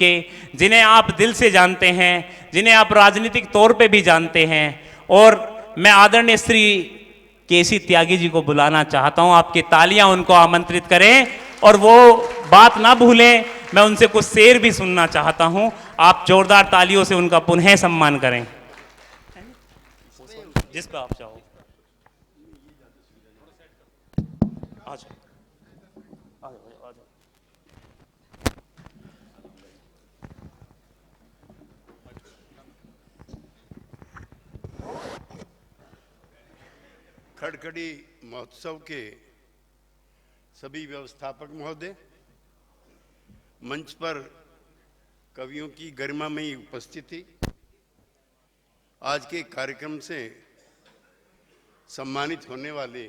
के जिन्हें आप दिल से जानते हैं, जिन्हें आप राजनीतिक तौर पे भी जानते हैं। और मैं आदरणीय श्री केसी त्यागी जी को बुलाना चाहता हूं, आपकी तालियां उनको आमंत्रित करें और वो बात ना भूलें, मैं उनसे कुछ शेर भी सुनना चाहता हूं। आप जोरदार तालियों से उनका पुनः सम्मान करें, जिस पर आप चाहो। आ जाओ, आ जाओ, आ जाओ। खड़खड़ी महोत्सव के सभी व्यवस्थापक महोदय, मंच पर कवियों की गरिमामयी उपस्थिति, आज के कार्यक्रम से सम्मानित होने वाले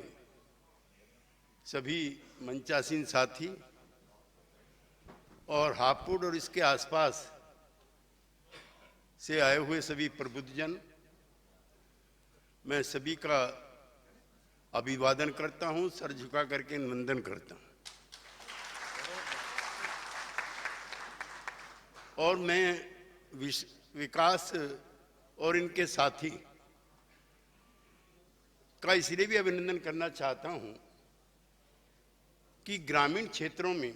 सभी मंचासीन साथी और हापुड़ और इसके आसपास से आए हुए सभी प्रबुद्धजन, मैं सभी का अभिवादन करता हूं, सर झुका करके वंदन करता हूं। और मैं विकास और इनके साथी का इसलिए भी अभिनंदन करना चाहता हूं कि ग्रामीण क्षेत्रों में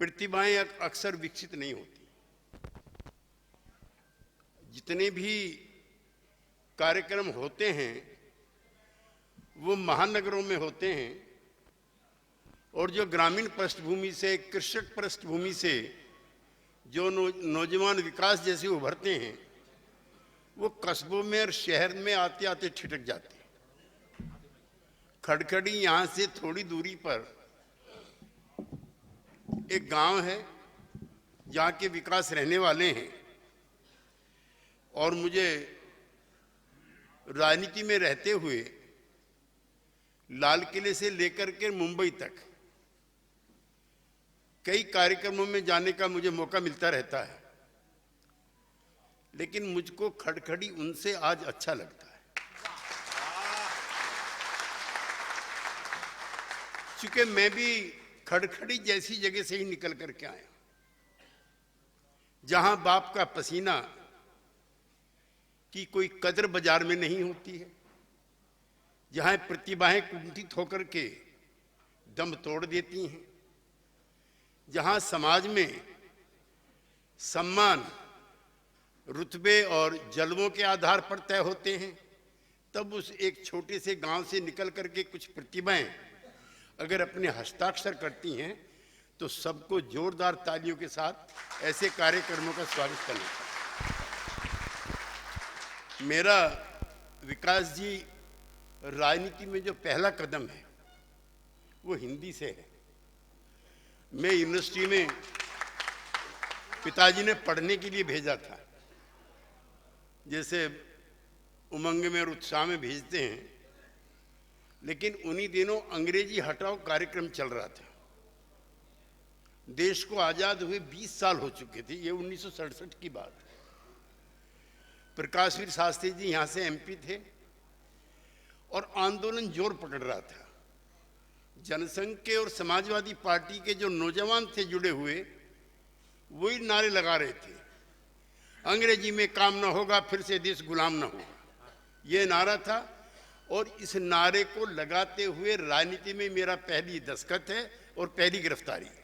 प्रतिभाएं अक्सर विकसित नहीं होती। जितने भी कार्यक्रम होते हैं वो महानगरों में होते हैं, और जो ग्रामीण पृष्ठभूमि से, कृषक पृष्ठभूमि से जो नौजवान विकास जैसे उभरते हैं, वो कस्बों में और शहर में आते आते ठिठक जाते हैं। खड़खड़ी यहाँ से थोड़ी दूरी पर एक गांव है जहाँ के विकास रहने वाले हैं, और मुझे राजनीति में रहते हुए लाल किले से लेकर के मुंबई तक कई कार्यक्रमों में जाने का मुझे मौका मिलता रहता है, लेकिन मुझको खड़खड़ी उनसे आज अच्छा लगता है, क्योंकि मैं भी खड़खड़ी जैसी जगह से ही निकल करके आया, जहां बाप का पसीना की कोई कदर बाजार में नहीं होती है, जहां प्रतिभाएं कुंठित होकर के दम तोड़ देती हैं, जहां समाज में सम्मान रुतबे और जलवों के आधार पर तय होते हैं, तब उस एक छोटे से गांव से निकल करके कुछ प्रतिभाएं अगर अपने हस्ताक्षर करती हैं तो सबको जोरदार तालियों के साथ ऐसे कार्यक्रमों का स्वागत करना चाहिए। मेरा विकास जी राजनीति में जो पहला कदम है वो हिंदी से है। मैं यूनिवर्सिटी में पिताजी ने पढ़ने के लिए भेजा था, जैसे उमंग में और उत्साह में भेजते हैं, लेकिन उन्हीं दिनों अंग्रेजी हटाओ कार्यक्रम चल रहा था। देश को आजाद हुए 20 साल हो चुके थे, ये 1967 की बात है। प्रकाशवीर शास्त्री जी यहाँ से एमपी थे और आंदोलन जोर पकड़ रहा था। जनसंघ के और समाजवादी पार्टी के जो नौजवान थे जुड़े हुए, वही नारे लगा रहे थे, अंग्रेजी में काम ना होगा, फिर से देश गुलाम ना होगा, ये नारा था। और इस नारे को लगाते हुए राजनीति में मेरा पहली दस्तखत है और पहली गिरफ्तारी है।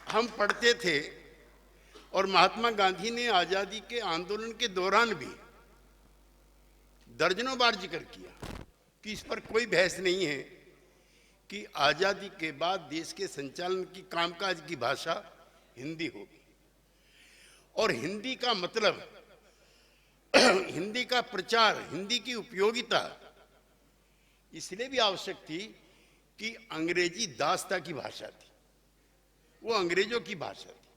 हम पढ़ते थे और महात्मा गांधी ने आजादी के आंदोलन के दौरान भी दर्जनों बार जिक्र किया कि इस पर कोई बहस नहीं है कि आजादी के बाद देश के संचालन की कामकाज की भाषा हिंदी होगी, और हिंदी का मतलब हिंदी का प्रचार, हिंदी की उपयोगिता इसलिए भी आवश्यक थी कि अंग्रेजी दास्ता की भाषा थी, वो अंग्रेजों की भाषा थी,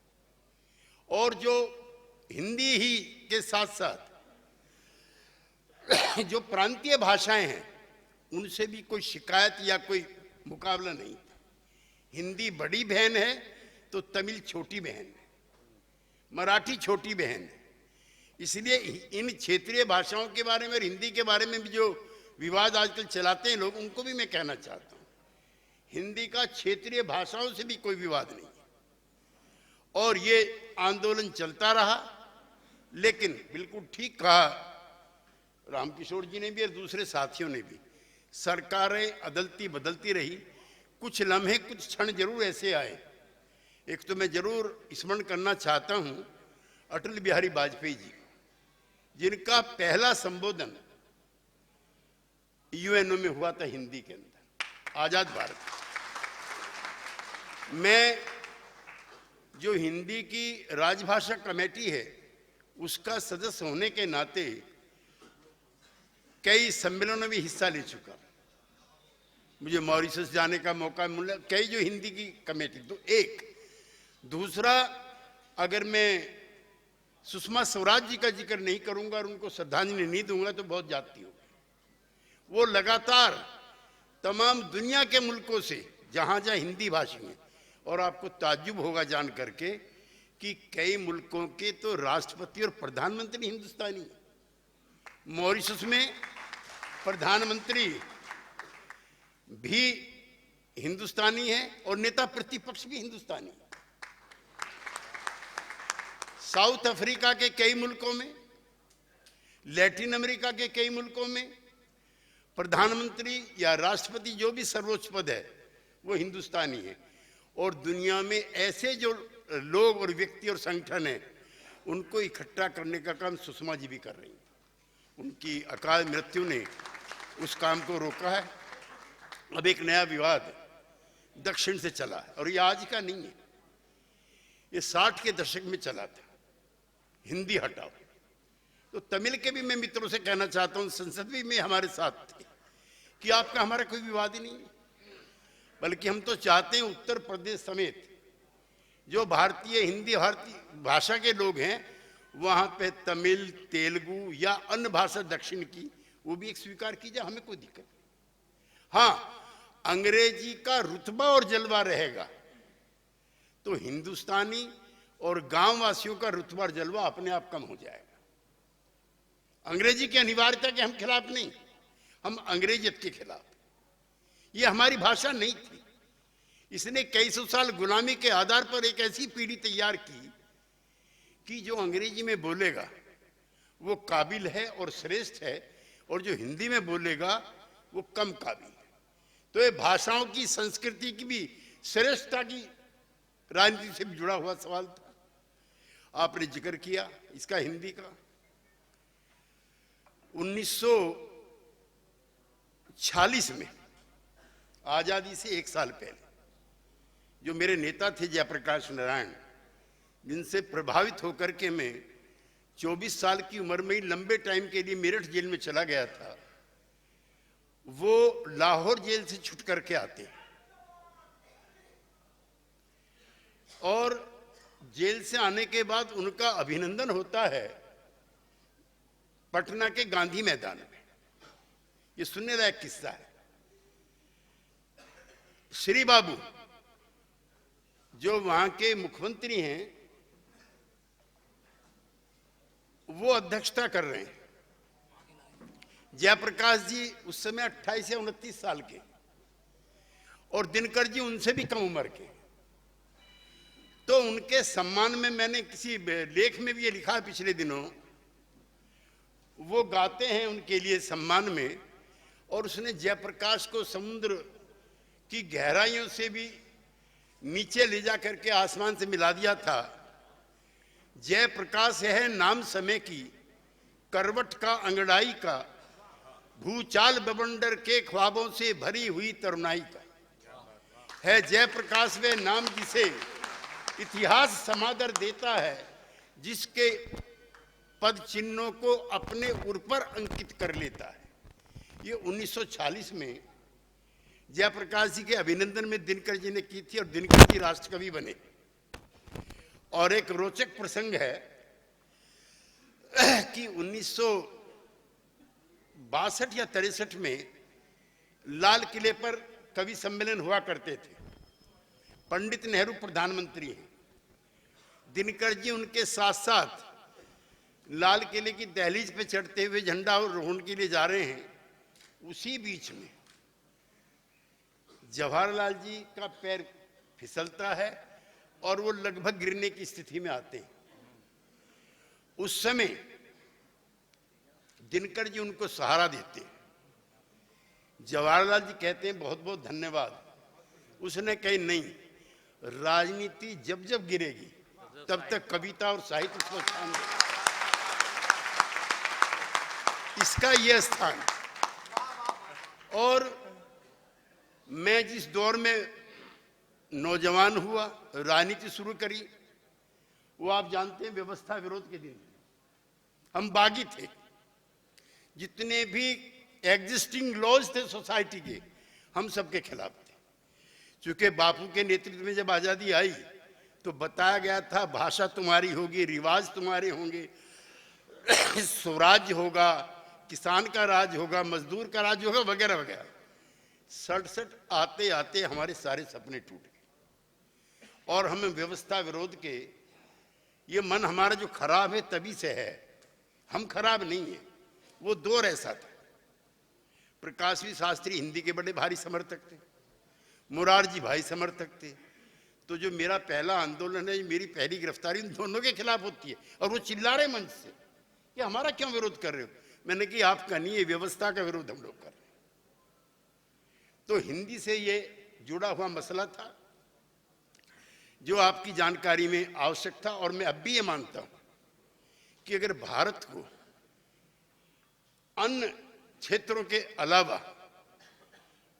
और जो हिंदी ही के साथ साथ जो प्रांतीय भाषाएं हैं उनसे भी कोई शिकायत या कोई मुकाबला नहीं था। हिंदी बड़ी बहन है तो तमिल छोटी बहन है, मराठी छोटी बहन है। इसलिए इन क्षेत्रीय भाषाओं के बारे में और हिंदी के बारे में भी जो विवाद आजकल चलाते हैं लोग, उनको भी मैं कहना चाहता हूँ हिंदी का क्षेत्रीय भाषाओं से भी कोई विवाद नहीं है और ये आंदोलन चलता रहा। लेकिन बिल्कुल ठीक कहा रामकिशोर जी ने भी और दूसरे साथियों ने भी, सरकारें अदलती बदलती रही, कुछ लम्हे कुछ क्षण जरूर ऐसे आए। एक तो मैं जरूर स्मरण करना चाहता हूं अटल बिहारी वाजपेयी जी, जिनका पहला संबोधन यूएनओ में हुआ था हिंदी के अंदर, आजाद भारत। मैं जो हिंदी की राजभाषा कमेटी है उसका सदस्य होने के नाते कई सम्मेलनों में हिस्सा ले चुका। मुझे मॉरिशस जाने का मौका मिला, कई जो हिंदी की कमेटी, तो एक दूसरा, अगर मैं सुषमा स्वराज जी का जिक्र नहीं करूंगा और उनको श्रद्धांजलि नहीं दूंगा तो बहुत जाती होगी। वो लगातार तमाम दुनिया के मुल्कों से जहां जहां हिंदी भाषी हैं, और आपको ताज्जुब होगा जान करके कि कई मुल्कों के तो राष्ट्रपति और प्रधानमंत्री हिंदुस्तानी हैं। मॉरिशस में प्रधानमंत्री भी हिंदुस्तानी है और नेता प्रतिपक्ष भी हिंदुस्तानी है। साउथ अफ्रीका के कई मुल्कों में, लैटिन अमेरिका के कई मुल्कों में प्रधानमंत्री या राष्ट्रपति जो भी सर्वोच्च पद है वो हिंदुस्तानी है। और दुनिया में ऐसे जो लोग और व्यक्ति और संगठन है उनको इकट्ठा करने का काम सुषमा जी भी कर रही हैं। उनकी अकाल मृत्यु ने उस काम को रोका है। अब एक नया विवाद दक्षिण से चला है और ये आज का नहीं है, ये 60 के दशक में चला था, हिंदी हटाओ। तो तमिल के भी मैं मित्रों से कहना चाहता हूं, संसद में हमारे साथ थे, कि आपका हमारा कोई विवाद ही नहीं है, बल्कि हम तो चाहते हैं उत्तर प्रदेश समेत जो भारतीय हिंदी भारतीय भाषा के लोग हैं वहां पे तमिल, तेलुगु या अन्य भाषा दक्षिण की वो भी एक स्वीकार की जाए, हमें कोई दिक्कत नहीं। हाँ, अंग्रेजी का रुतबा और जलवा रहेगा तो हिंदुस्तानी और गांव वासियों का रुतबा और जलवा अपने आप कम हो जाएगा। अंग्रेजी की अनिवार्यता के हम खिलाफ नहीं, हम अंग्रेजियत के खिलाफ। ये हमारी भाषा नहीं थी, इसने कई सौ साल गुलामी के आधार पर एक ऐसी पीढ़ी तैयार की कि जो अंग्रेजी में बोलेगा वो काबिल है और श्रेष्ठ है, और जो हिंदी में बोलेगा वो कम काबिल है। तो ये भाषाओं की संस्कृति की भी श्रेष्ठता की राजनीति से भी जुड़ा हुआ सवाल था। आपने जिक्र किया इसका हिंदी का। 1946 में आजादी से 1 साल पहले जो मेरे नेता थे जयप्रकाश नारायण, जिनसे प्रभावित होकर के मैं 24 साल की उम्र में ही लंबे टाइम के लिए मेरठ जेल में चला गया था, वो लाहौर जेल से छूट करके आते और जेल से आने के बाद उनका अभिनंदन होता है पटना के गांधी मैदान में। ये सुनने लायक किस्सा है। श्री बाबू जो वहां के मुख्यमंत्री हैं वो अध्यक्षता कर रहे हैं। जयप्रकाश जी उस समय 28 या 29 साल के और दिनकर जी उनसे भी कम उम्र के। तो उनके सम्मान में मैंने किसी लेख में भी ये लिखा है पिछले दिनों, वो गाते हैं उनके लिए सम्मान में, और उसने जयप्रकाश को समुद्र की गहराइयों से भी नीचे ले जा करके आसमान से मिला दिया था। जयप्रकाश है नाम समय की, करवट का अंगड़ाई का, भूचाल बवंडर के ख्वाबों से भरी हुई तरुणाई का। है जयप्रकाश वे नाम जिसे इतिहास समादर देता है, जिसके पद चिन्हों को अपने उर पर अंकित कर लेता है। ये 1946 में जयप्रकाश जी के अभिनंदन में दिनकर जी ने की थी और दिनकर जी राष्ट्रकवि बने। और एक रोचक प्रसंग है कि 1962 या 63 में लाल किले पर कवि सम्मेलन हुआ करते थे। पंडित नेहरू प्रधानमंत्री हैं, दिनकर जी उनके साथ साथ लाल किले की दहलीज पे चढ़ते हुए झंडा रोहण के लिए जा रहे हैं। उसी बीच में जवाहरलाल जी का पैर फिसलता है और वो लगभग गिरने की स्थिति में आते हैं। उस समय दिनकर जी उनको सहारा देते हैं। जवाहरलाल जी कहते हैं बहुत बहुत धन्यवाद। उसने कही नहीं, राजनीति जब जब गिरेगी तब तक कविता और साहित्य उसको स्थान देगा। इसका यह स्थान। और मैं जिस दौर में नौजवान हुआ, राजनीति शुरू करी, वो आप जानते हैं व्यवस्था विरोध के दिन हम बागी थे। जितने भी एग्जिस्टिंग लॉज थे सोसाइटी के, हम सबके खिलाफ थे। क्योंकि बापू के नेतृत्व में जब आजादी आई तो बताया गया था भाषा तुम्हारी होगी, रिवाज तुम्हारे होंगे, स्वराज्य होगा, किसान का राज होगा, मजदूर का राज होगा, वगैरह वगैरह। 67 आते आते हमारे सारे सपने टूट गए और हमें व्यवस्था विरोध के, ये मन हमारा जो खराब है तभी से है, हम खराब नहीं है। वो दौर ऐसा था। प्रकाशवी शास्त्री हिंदी के बड़े भारी समर्थक थे, मुरारजी भाई समर्थक थे। तो जो मेरा पहला आंदोलन है, मेरी पहली गिरफ्तारी उन दोनों के खिलाफ होती है और वो चिल्ला रहे मंच से कि हमारा क्यों विरोध कर रहे हो। मैंने कहा आपका नहीं, ये व्यवस्था का विरोध हम लोग कर रहे हैं। तो हिंदी से ये जुड़ा हुआ मसला था जो आपकी जानकारी में आवश्यक था। और मैं अब भी ये मानता हूं कि अगर भारत को अन्य क्षेत्रों के अलावा,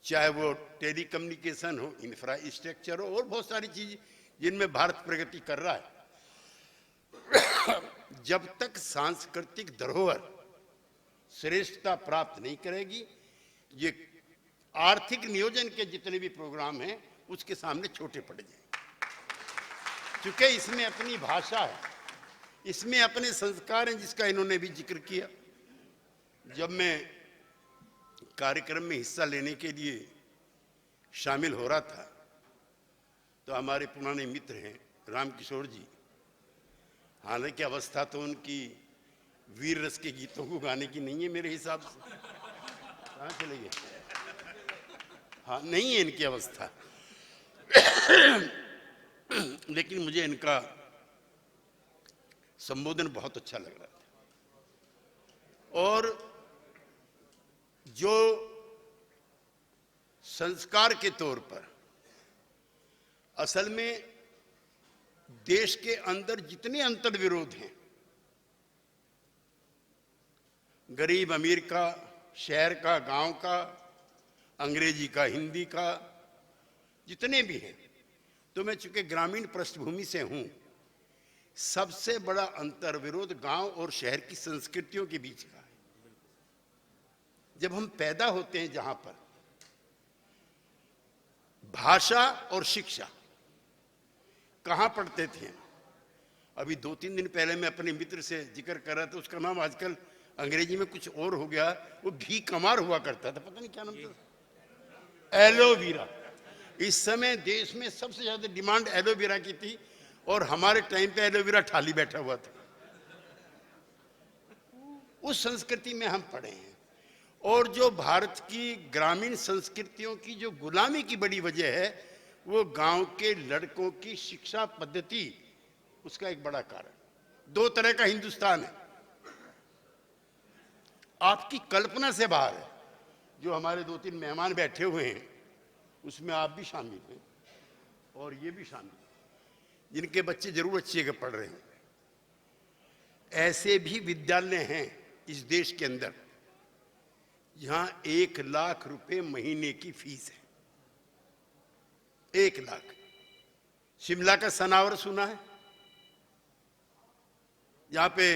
चाहे वो टेलीकम्युनिकेशन हो, इंफ्रास्ट्रक्चर हो और बहुत सारी चीज जिनमें भारत प्रगति कर रहा है, जब तक सांस्कृतिक धरोहर श्रेष्ठता प्राप्त नहीं करेगी, ये आर्थिक नियोजन के जितने भी प्रोग्राम हैं उसके सामने छोटे पड़ जाएंगे। क्योंकि इसमें अपनी भाषा है, इसमें अपने संस्कार हैं, जिसका इन्होंने भी जिक्र किया। जब मैं कार्यक्रम में हिस्सा लेने के लिए शामिल हो रहा था तो हमारे पुराने मित्र हैं रामकिशोर जी, हालांकि अवस्था तो उनकी वीर रस के गीतों को गाने की नहीं है मेरे हिसाब से, कहाँ चले गए, हाँ नहीं है इनकी अवस्था, लेकिन मुझे इनका संबोधन बहुत अच्छा लग रहा था। और जो संस्कार के तौर पर असल में देश के अंदर जितने अंतर विरोध हैं, गरीब अमीर का, शहर का, गांव का, अंग्रेजी का, हिंदी का, जितने भी हैं, तो मैं चूंकि ग्रामीण पृष्ठभूमि से हूं, सबसे बड़ा अंतर विरोध गांव और शहर की संस्कृतियों के बीच का है। जब हम पैदा होते हैं जहां पर भाषा और शिक्षा, कहां पढ़ते थे? अभी 2-3 दिन पहले मैं अपने मित्र से जिक्र कर रहा था, उसका नाम आजकल अंग्रेजी में कुछ और हो गया, वो घी कमार हुआ करता था, पता नहीं क्या नाम था, एलोवेरा। इस समय देश में सबसे ज्यादा डिमांड एलोवेरा की थी और हमारे टाइम पे एलोवेरा ठाली बैठा हुआ था। उस संस्कृति में हम पढ़े हैं। और जो भारत की ग्रामीण संस्कृतियों की जो गुलामी की बड़ी वजह है, वो गांव के लड़कों की शिक्षा पद्धति, उसका एक बड़ा कारण। 2 तरह का हिंदुस्तान है, आपकी कल्पना से बाहर है। जो हमारे 2-3 मेहमान बैठे हुए हैं उसमें आप भी शामिल हैं और ये भी शामिल हैं, जिनके बच्चे जरूर अच्छी जगह पढ़ रहे हैं। ऐसे भी विद्यालय हैं इस देश के अंदर जहां 1 लाख रुपए महीने की फीस है। 1 लाख। शिमला का सनावर सुना है, जहां पे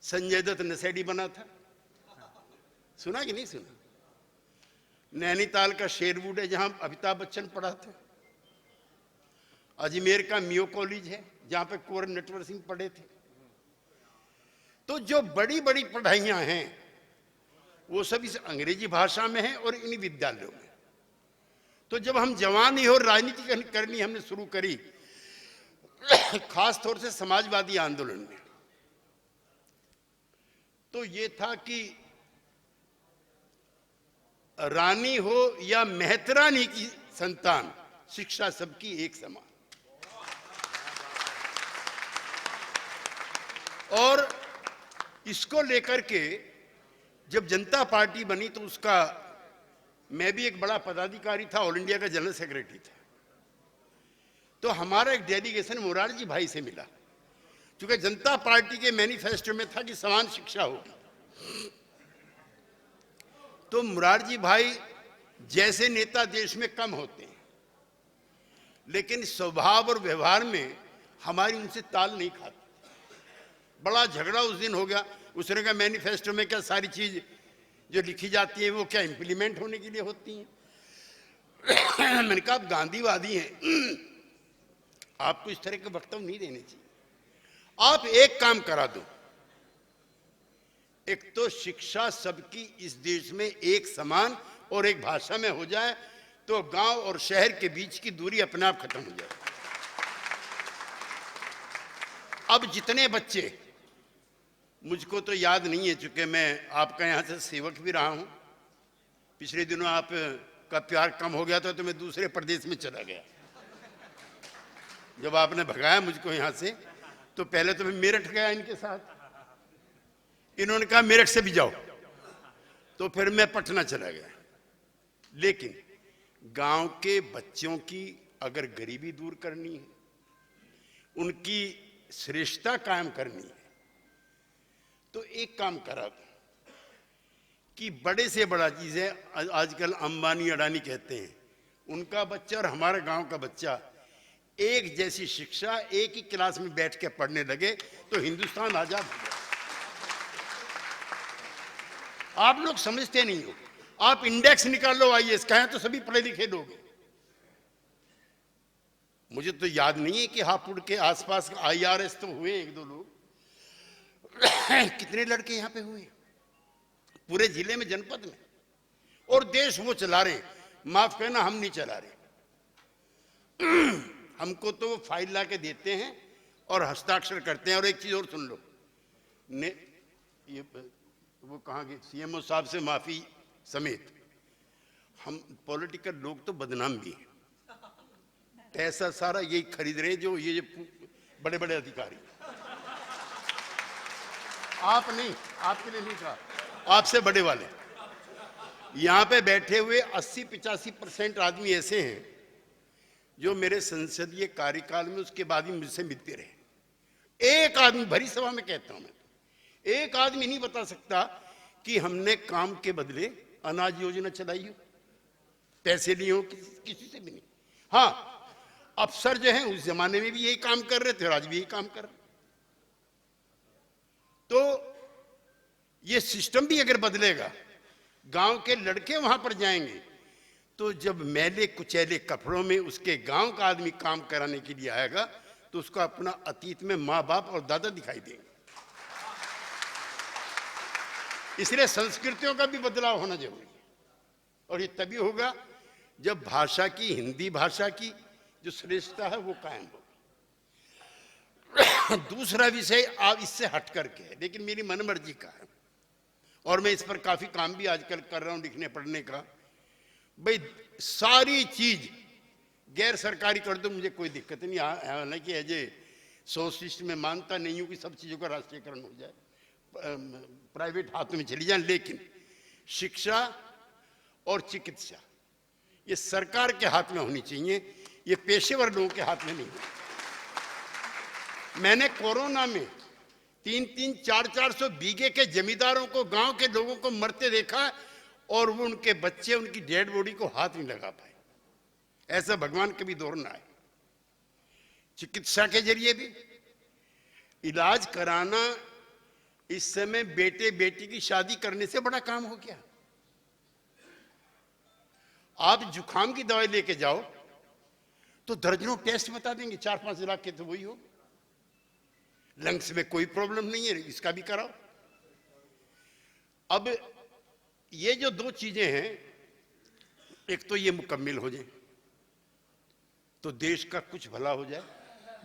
संजय दत्त नशेड़ी बना था, सुना कि नहीं सुना? नैनीताल का शेरवुड है जहां अमिताभ बच्चन पढ़ा था। अजमेर का मियो कॉलेज है जहां पे कुंवर नटवर सिंह पढ़े थे। तो जो बड़ी बड़ी पढ़ाइयां हैं वो सब इस अंग्रेजी भाषा में है और इन विद्यालयों में। तो जब हम जवान ही और राजनीति करनी हमने शुरू करी, खास तौर से समाजवादी आंदोलन में, तो ये था कि रानी हो या मेहतरानी की संतान, शिक्षा सबकी एक समान। और इसको लेकर के जब जनता पार्टी बनी तो उसका, मैं भी एक बड़ा पदाधिकारी था, ऑल इंडिया का जनरल सेक्रेटरी था, तो हमारा एक डेलीगेशन मुरारजी भाई से मिला, क्योंकि जनता पार्टी के मैनिफेस्टो में था कि समान शिक्षा होगी। तो मुरारजी भाई जैसे नेता देश में कम होते हैं, लेकिन स्वभाव और व्यवहार में हमारी उनसे ताल नहीं खाती। बड़ा झगड़ा उस दिन हो गया। उसने कहा मैनिफेस्टो में क्या सारी चीज जो लिखी जाती है वो क्या इंप्लीमेंट होने के लिए होती हैं? मैंने कहा आप गांधीवादी हैं, आपको इस तरह के वक्तव्य नहीं देने चाहिए। आप एक काम करा दो, एक तो शिक्षा सबकी इस देश में एक समान और एक भाषा में हो जाए, तो गांव और शहर के बीच की दूरी अपने आप खत्म हो जाए। अब जितने बच्चे, मुझको तो याद नहीं है चूंकि मैं आपका यहां से सेवक भी रहा हूं, पिछले दिनों आप का प्यार कम हो गया था तो मैं दूसरे प्रदेश में चला गया। जब आपने भगाया मुझको यहां से तो पहले तो मैं मेरठ गया इनके साथ, इन्होंने कहा मेरठ से भी जाओ, तो फिर मैं पटना चला गया। लेकिन गांव के बच्चों की अगर गरीबी दूर करनी है, उनकी श्रेष्ठता कायम करनी है, तो एक काम करा दो कि बड़े से बड़ा चीज है, आजकल अंबानी अडानी कहते हैं, उनका बच्चा और हमारे गांव का बच्चा एक जैसी शिक्षा, एक ही क्लास में बैठ के पढ़ने लगे तो हिंदुस्तान आजाद हो गया। आप लोग समझते नहीं हो। आप इंडेक्स निकाल लो आईएएस का है तो सभी पढ़े लिखे लोग हैं। मुझे तो याद नहीं है कि हापुड़ के आसपास आईआरएस तो हुए एक दो लोग, कितने लड़के यहां पे हुए पूरे जिले में, जनपद में, और देश वो चला रहे हैं। माफ करना, हम नहीं चला रहे। हमको तो वो फाइल ला के देते हैं और हस्ताक्षर करते हैं। और एक चीज और सुन लो, ने ये वो कहाँ गए सीएमओ साहब से माफी समेत, हम पॉलिटिकल लोग तो बदनाम भी हैं। पैसा सारा यही खरीद रहे जो ये बड़े बड़े अधिकारी। आप नहीं, आपके लिए नहीं कहा, आपसे बड़े वाले। यहां पे बैठे हुए 80-85% आदमी ऐसे हैं जो मेरे संसदीय कार्यकाल में उसके बाद भी मुझसे मिलते रहे। एक आदमी, भरी सभा में कहता हूं मैं, एक आदमी नहीं बता सकता कि हमने काम के बदले अनाज योजना चलाई हो, पैसे लिए हो, किसी से भी नहीं। हाँ, अफसर जो हैं उस जमाने में भी यही काम कर रहे थे और आज भी यही काम कर रहे। तो ये सिस्टम भी अगर बदलेगा, गांव के लड़के वहां पर जाएंगे, तो जब मैले कुचैले कपड़ों में उसके गांव का आदमी काम कराने के लिए आएगा तो उसको अपना अतीत में माँ बाप और दादा दिखाई देंगे। इसलिए संस्कृतियों का भी बदलाव होना जरूरी है, और ये तभी होगा जब भाषा की, हिंदी भाषा की जो श्रेष्ठता है वो कायम होगी। दूसरा विषय आप इससे हट करके है, लेकिन मेरी मनमर्जी का है, और मैं इस पर काफी काम भी आजकल कर रहा हूं, लिखने पढ़ने का। भाई सारी चीज गैर सरकारी कर दो, मुझे कोई दिक्कत नहीं। हालांकि एज ए सोशलिस्ट में मानता नहीं हूं कि सब चीजों का राष्ट्रीयकरण हो जाए, प्राइवेट हाथों में चली जाए, लेकिन शिक्षा और चिकित्सा ये सरकार के हाथ में होनी चाहिए, ये पेशेवर लोगों के हाथ में नहीं। मैंने कोरोना में 300-400 बीघे के जमींदारों को, गांव के लोगों को मरते देखा, और वो उनके बच्चे उनकी डेड बॉडी को हाथ नहीं लगा पाए। ऐसा भगवान कभी दौर ना आए। चिकित्सा के जरिए भी इलाज कराना इस समय बेटे बेटी की शादी करने से बड़ा काम हो गया। आप जुकाम की दवाई लेके जाओ तो दर्जनों टेस्ट बता देंगे, 4-5 लाख के तो वही हो। लंग्स में कोई प्रॉब्लम नहीं है, इसका भी कराओ। अब ये जो दो चीजें हैं, एक तो ये मुकम्मल हो जाए तो देश का कुछ भला हो जाए।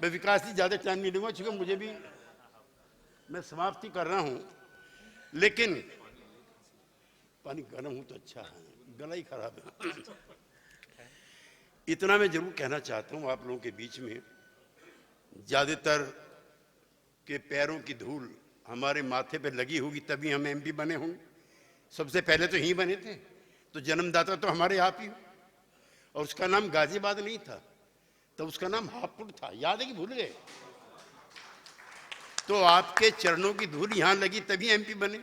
मैं विकास जी ज्यादा टाइम नहीं लूंगा, क्योंकि मुझे भी, मैं समाप्ति कर रहा हूं, लेकिन पानी गर्म हो तो अच्छा है, गला ही खराब है। इतना मैं जरूर कहना चाहता हूं आप लोगों के बीच में, ज्यादातर के पैरों की धूल हमारे माथे पे लगी होगी तभी हम एमपी बने होंगे। सबसे पहले तो यहीं बने थे, तो जन्मदाता तो हमारे आप ही हो। और उसका नाम गाजियाबाद नहीं था, तो उसका नाम हापुड़ था। याद है कि भूल गए? तो आपके चरणों की धूल यहां लगी तभी एमपी बने,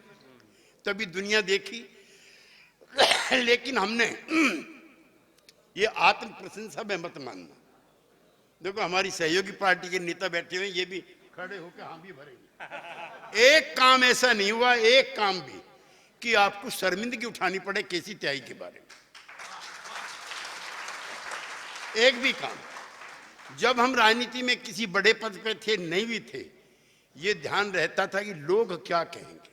तभी दुनिया देखी। लेकिन हमने ये आत्म प्रशंसा में मत मानना। देखो हमारी सहयोगी पार्टी के नेता बैठे हुए, ये भी खड़े होकर हाँ भी भरेंगे। एक काम ऐसा नहीं हुआ, एक काम भी, कि आपको शर्मिंदगी उठानी पड़े केसी त्यागी के बारे में। एक भी काम। जब हम राजनीति में किसी बड़े पद पे थे, नहीं भी थे, ये ध्यान रहता था कि लोग क्या कहेंगे।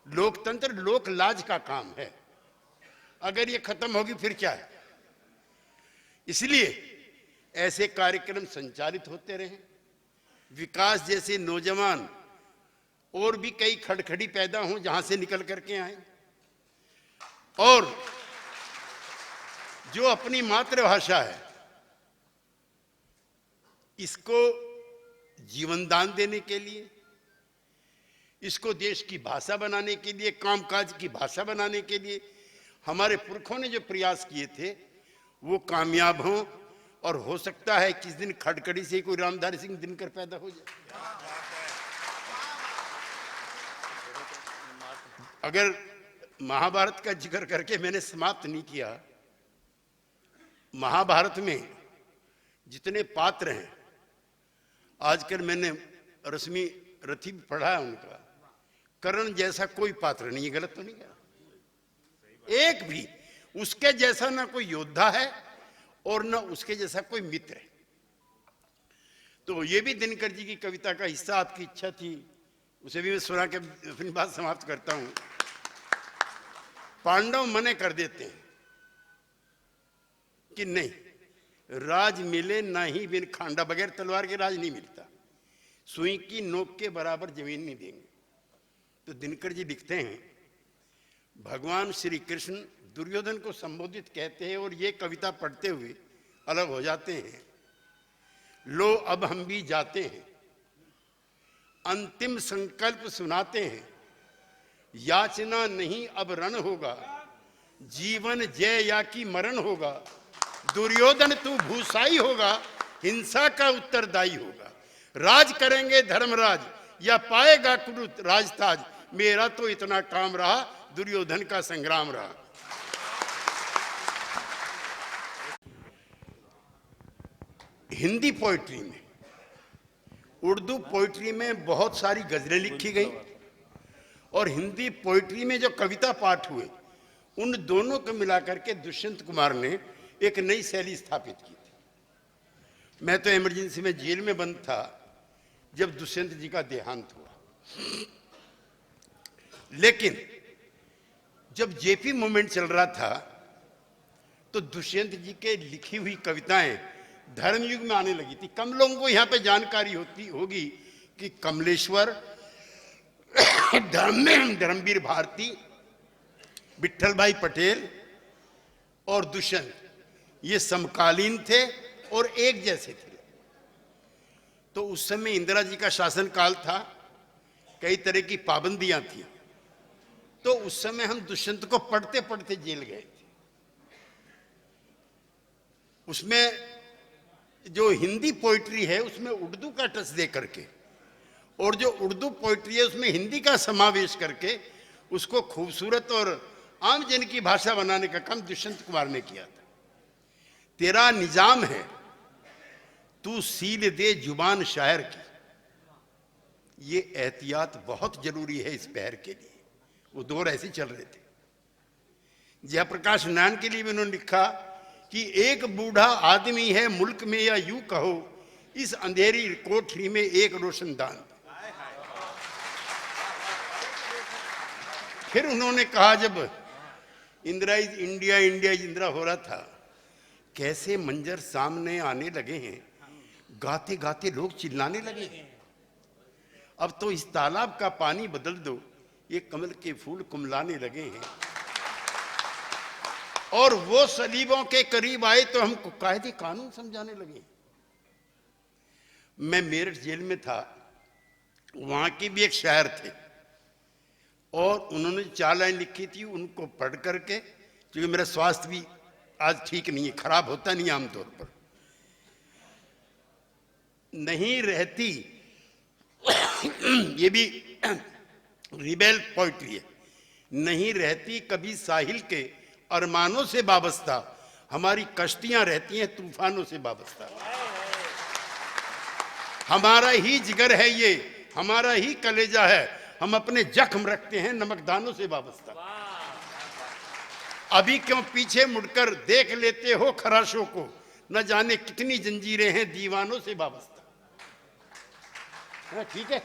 लोकतंत्र लोक लाज का काम है, अगर ये खत्म होगी फिर क्या है। इसलिए ऐसे कार्यक्रम संचालित होते रहे। विकास जैसे नौजवान और भी कई खड़खड़ी पैदा हों जहां से निकल करके आए, और जो अपनी मातृभाषा है इसको जीवन दान देने के लिए, इसको देश की भाषा बनाने के लिए, कामकाज की भाषा बनाने के लिए हमारे पुरखों ने जो प्रयास किए थे वो कामयाब हों। और हो सकता है किस दिन खड़खड़ी से कोई रामधारी सिंह दिनकर पैदा हो जाए। अगर महाभारत का जिक्र करके मैंने समाप्त नहीं किया, महाभारत में जितने पात्र हैं, आजकल मैंने रश्मि रथी भी पढ़ा है उनका, कर्ण जैसा कोई पात्र नहीं है। गलत तो नहीं कहा? एक भी उसके जैसा ना कोई योद्धा है और ना उसके जैसा कोई मित्र है। तो ये भी दिनकर जी की कविता का हिस्सा, आपकी इच्छा थी, उसे भी मैं सुना के अपनी बात समाप्त करता हूं। पांडव मने कर देते हैं कि नहीं, राज मिले ना ही बिन खांडा, बगैर तलवार के राज नहीं मिलता। सुई की नोक के बराबर जमीन नहीं देंगे। तो दिनकर जी लिखते हैं, भगवान श्री कृष्ण दुर्योधन को संबोधित कहते हैं और ये कविता पढ़ते हुए अलग हो जाते हैं। लो अब हम भी जाते हैं, अंतिम संकल्प सुनाते हैं, याचना नहीं अब रण होगा, जीवन जय या कि मरण होगा, दुर्योधन तू भूसाई होगा, हिंसा का उत्तरदायी होगा, राज करेंगे धर्मराज या पाएगा कुरुत राजताज, मेरा तो इतना काम रहा, दुर्योधन का संग्राम रहा। हिंदी पोइट्री में, उर्दू पोइट्री में बहुत सारी गजलें लिखी गई, और हिंदी पोइट्री में जो कविता पाठ हुए, उन दोनों को मिलाकर के दुष्यंत कुमार ने एक नई शैली स्थापित की थी। मैं तो इमरजेंसी में जेल में बंद था जब दुष्यंत जी का देहांत हुआ, लेकिन जब जेपी मूवमेंट चल रहा था तो दुष्यंत जी के लिखी हुई कविताएं धर्मयुग में आने लगी थी। कम लोगों को यहां पे जानकारी होगी कि कमलेश्वर, धर्मवीर भारती, विट्ठल भाई पटेल और दुष्यंत ये समकालीन थे और एक जैसे थे। तो उस समय इंदिरा जी का शासनकाल था, कई तरह की पाबंदियां थी। तो उस समय हम दुष्यंत को पढ़ते पढ़ते जेल गए थे। उसमें जो हिंदी पोइट्री है उसमें उर्दू का टच दे करके, और जो उर्दू पोइट्री है उसमें हिंदी का समावेश करके उसको खूबसूरत और आम जन की भाषा बनाने का काम दुष्यंत कुमार ने किया था। तेरा निजाम है तू सील दे जुबान शायर की, ये एहतियात बहुत जरूरी है इस पैर के लिए। वो दौर ऐसे चल रहे थे। जयप्रकाश नारायण के लिए भी उन्होंने लिखा कि एक बूढ़ा आदमी है मुल्क में, या यूं कहो इस अंधेरी कोठरी में एक रोशनदान। फिर उन्होंने कहा, जब Indira is India, India is Indira हो रहा था, कैसे मंजर सामने आने लगे हैं, गाते गाते लोग चिल्लाने लगे हैं, अब तो इस तालाब का पानी बदल दो, ये कमल के फूल कुमलाने लगे हैं। और वो सलीबों के करीब आए तो हमको कायदे कानून समझाने लगे। मैं मेरठ जेल में था, वहां की भी एक शायर थे और उन्होंने 4 लाइन लिखी थी, उनको पढ़ करके, क्योंकि मेरा स्वास्थ्य भी आज ठीक नहीं है, खराब होता नहीं आमतौर पर, नहीं रहती ये भी रिबेल पोइट्री है, नहीं रहती कभी साहिल के अरमानों से वाबस्ता, हमारी कश्तियां रहती हैं तूफानों से वाबस्ता। हमारा ही जिगर है ये, हमारा ही कलेजा है, हम अपने जख्म रखते हैं नमकदानों से वाबस्ता। अभी क्यों पीछे मुड़कर देख लेते हो खराशों को, न जाने कितनी जंजीरें हैं दीवानों से वाबस्ता। ठीक है।